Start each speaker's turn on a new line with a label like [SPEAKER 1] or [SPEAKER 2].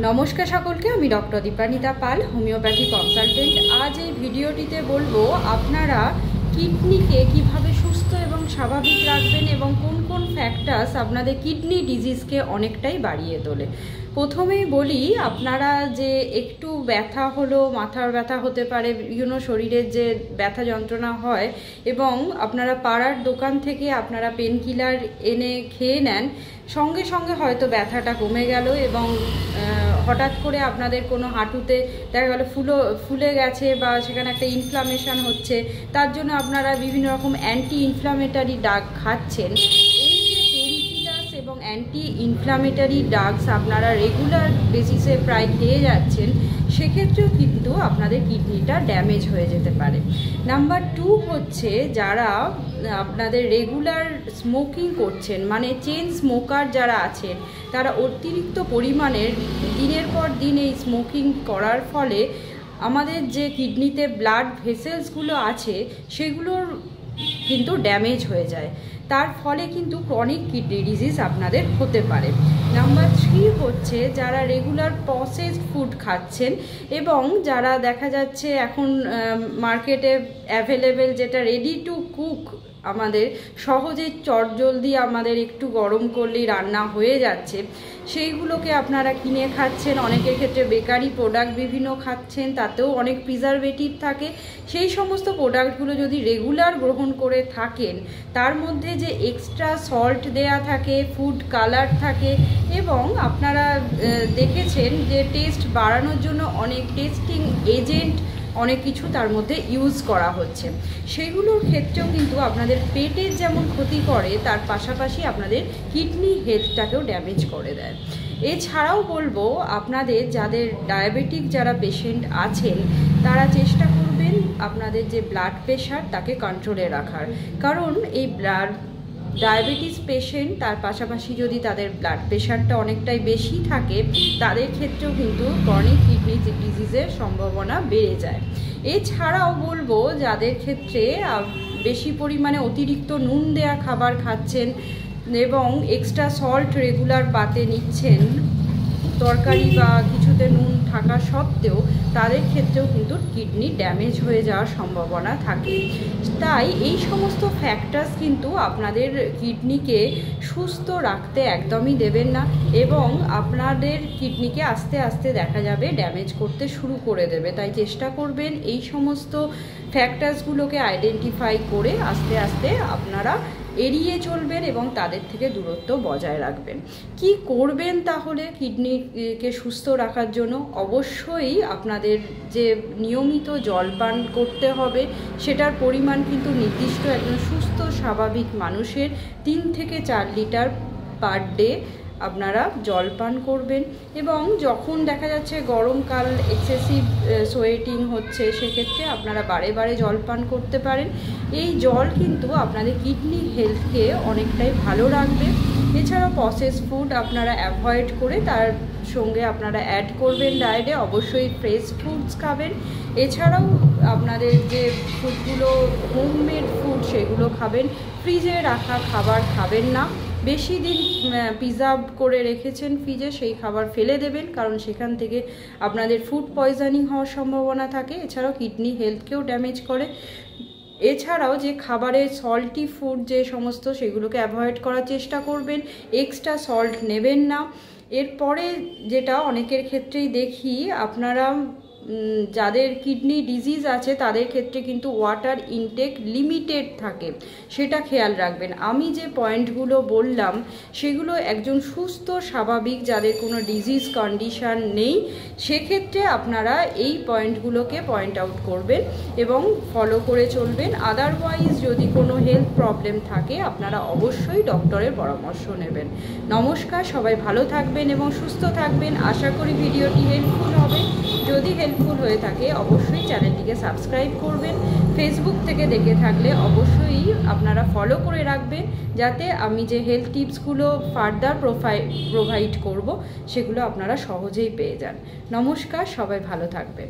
[SPEAKER 1] নমস্কার সকলকে, আমি ডক্টর দীপানিতা পাল, হোমিওপ্যাথি কনসালটেন্ট। আজ এই ভিডিওটিতে বলবো আপনারা কিডনিকে কিভাবে সুস্থ এবং স্বাভাবিক রাখবেন এবং কোন কোন ফ্যাক্টরস আপনাদের কিডনি ডিজিজকে অনেকটাই বাড়িয়ে তোলে। প্রথমেই বলি, আপনারা যে একটু ব্যথা হলো, মাথার ব্যথা হতে পারে, বিভিন্ন শরীরের যে ব্যথা যন্ত্রণা হয় এবং আপনারা পাড়ার দোকান থেকে আপনারা পেন কিলার এনে খেয়ে নেন, সঙ্গে সঙ্গে হয়তো ব্যথাটা কমে গেল এবং হঠাৎ করে আপনাদের কোনো হাঁটুতে দেখা গেলো ফুলে গেছে বা সেখানে একটা ইনফ্লামেশন হচ্ছে, তার জন্য আপনারা বিভিন্ন রকম অ্যান্টি ইনফ্লামেটারি ড্রাগ খাচ্ছেন। এই যে পেন কিলার্স এবং অ্যান্টি ইনফ্লামেটারি ড্রাগস আপনারা রেগুলার বেসিসে প্রায় খেয়ে যাচ্ছেন, সেক্ষেত্রেও কিন্তু আপনাদের কিডনিটা ড্যামেজ হয়ে যেতে পারে। নাম্বার 2 হচ্ছে, যারা আপনাদের রেগুলার স্মোকিং করছেন, মানে চেইন স্মোকার যারা আছেন, তারা অতিরিক্ত পরিমাণের দিনের পর দিন এই স্মোকিং করার ফলে আমাদের যে কিডনিতে ব্লাড ভেসেলসগুলো আছে সেগুলোর কিন্তু ড্যামেজ হয়ে যায়, তার ফলে কিন্তু ক্রনিক কিডনি ডিজিজ আপনাদের হতে পারে। নাম্বার 3 হচ্ছে, যারা রেগুলার প্রসেসড ফুড খাচ্ছেন এবং যারা দেখা যাচ্ছে এখন মার্কেটে অ্যাভেলেবেল যেটা রেডি টু কুক, আমাদের সহজে চটজলদি আমাদের একটু গরম করলেই রান্না হয়ে যাচ্ছে, সেইগুলোকে আপনারা কিনে খাচ্ছেন। অনেকের ক্ষেত্রে বেকারি প্রোডাক্ট বিভিন্ন খাচ্ছেন, তাতেও অনেক প্রিজারভেটিভ থাকে। সেই সমস্ত প্রোডাক্টগুলো যদি রেগুলার গ্রহণ করে থাকেন, তার মধ্যে যে এক্সট্রা সল্ট দেয়া থাকে, ফুড কালার থাকে এবং আপনারা দেখেছেন যে টেস্ট বাড়ানোর জন্য অনেক টেস্টিং এজেন্ট অনেক কিছু তার মধ্যে ইউজ করা হচ্ছে, সেগুলোর ক্ষেত্রেও কিন্তু আপনাদের পেটের যেমন ক্ষতি করে, তার পাশাপাশি আপনাদের কিডনি হেলথটাকেও ড্যামেজ করে দেয়। এছাড়াও বলবো, আপনাদের যাদের ডায়াবেটিক যারা পেশেন্ট আছেন, তারা চেষ্টা করবেন আপনাদের যে ব্লাড প্রেশার তাকে কন্ট্রোলে রাখার, কারণ এই ডায়াবেটিস পেশেন্ট তার পাশাপাশি যদি তাদের ব্লাড প্রেশারটা অনেকটাই বেশি থাকে, তাদের ক্ষেত্রেও কিন্তু ক্রনিক কিডনি ডিজিজের সম্ভাবনা বেড়ে যায়। এছাড়াও বলবো, যাদের ক্ষেত্রে বেশি পরিমাণে অতিরিক্ত নুন দেয়া খাবার খাচ্ছেন এবং এক্সট্রা সল্ট রেগুলার পাতে নিচ্ছেন, তরকারি বা কিছুতে নুন থাকা সত্ত্বেও তাদের ক্ষেত্রেও কিন্তু কিডনি ড্যামেজ হয়ে যাওয়ার সম্ভাবনা থাকে। তাই এই সমস্ত ফ্যাক্টরস কিন্তু আপনাদের কিডনিকে সুস্থ রাখতে একদমই দেবেন না এবং আপনাদের কিডনিকে আস্তে আস্তে দেখা যাবে ড্যামেজ করতে শুরু করে দেবে। তাই চেষ্টা করবেন এই সমস্ত ফ্যাক্টরসগুলোকে আইডেন্টিফাই করে আস্তে আস্তে আপনারা এড়িয়ে চলবেন এবং তাদের থেকে দূরত্ব বজায় রাখবেন। কি করবেন তাহলে কিডনিকে সুস্থ রাখার জন্য? অবশ্যই আপনাদের যে নিয়মিত জল পান করতে হবে, সেটার পরিমাণ কিন্তু নির্দিষ্ট একজন সুস্থ স্বাভাবিক মানুষের 3 থেকে 4 লিটার পার ডে আপনারা জল পান করবেন। এবং যখন দেখা যাচ্ছে গরমকাল এক্সেসিভ সোয়েটিং হচ্ছে, সেক্ষেত্রে আপনারা বারে বারে জল পান করতে পারেন। এই জল কিন্তু আপনাদের কিডনি হেলথকে অনেকটাই ভালো রাখবে। এছাড়াও প্রসেস ফুড আপনারা অ্যাভয়েড করে তার সঙ্গে আপনারা অ্যাড করবেন ডায়েটে, অবশ্যই ফ্রেশ ফুডস খাবেন। এছাড়াও আপনাদের যে ফুডগুলো হোমমেড ফুড সেগুলো খাবেন, ফ্রিজে রাখা খাবার খাবেন না। বেশি দিন প্রিজার্ভ করে রেখেছেন ফ্রিজে, সেই খাবার ফেলে দেবেন, কারণ সেখান থেকে আপনাদের ফুড পয়জনিং হওয়ার সম্ভাবনা থাকে। এছাড়াও কিডনি হেলথকেও ড্যামেজ করে। এছাড়াও যে খাবারে সল্টি ফুড যে সমস্ত, সেগুলোকে অ্যাভয়েড করার চেষ্টা করবেন, এক্সট্রা সল্ট নেবেন না। এরপরে যেটা অনেকের ক্ষেত্রেই দেখি, আপনারা যাদের কিডনি ডিজিজ আছে তাদের ক্ষেত্রে কিন্তু ওয়াটার ইনটেক লিমিটেড থাকে, সেটা খেয়াল রাখবেন। আমি যে পয়েন্টগুলো বললাম সেগুলো একজন সুস্থ স্বাভাবিক যাদের কোনো ডিজিজ কন্ডিশন নেই, সেক্ষেত্রে আপনারা এই পয়েন্টগুলোকে পয়েন্ট আউট করবেন এবং ফলো করে চলবেন। আদারওয়াইজ যদি কোনো হেলথ প্রবলেম থাকে, আপনারা অবশ্যই ডক্টরের পরামর্শ নেবেন। নমস্কার, সবাই ভালো থাকবেন এবং সুস্থ থাকবেন। আশা করি ভিডিওটি হেল্পফুল হবে। যদি হেল্পফুল হয়ে থাকে অবশ্যই চ্যানেলটিকে সাবস্ক্রাইব করবেন। ফেসবুক থেকে দেখে থাকলে অবশ্যই আপনারা ফলো করে রাখবেন, যাতে আমি যে হেলথ টিপসগুলো ফার্দার প্রোভাইড করব সেগুলো আপনারা সহজেই পেয়ে যান। নমস্কার, সবাই ভালো থাকবেন।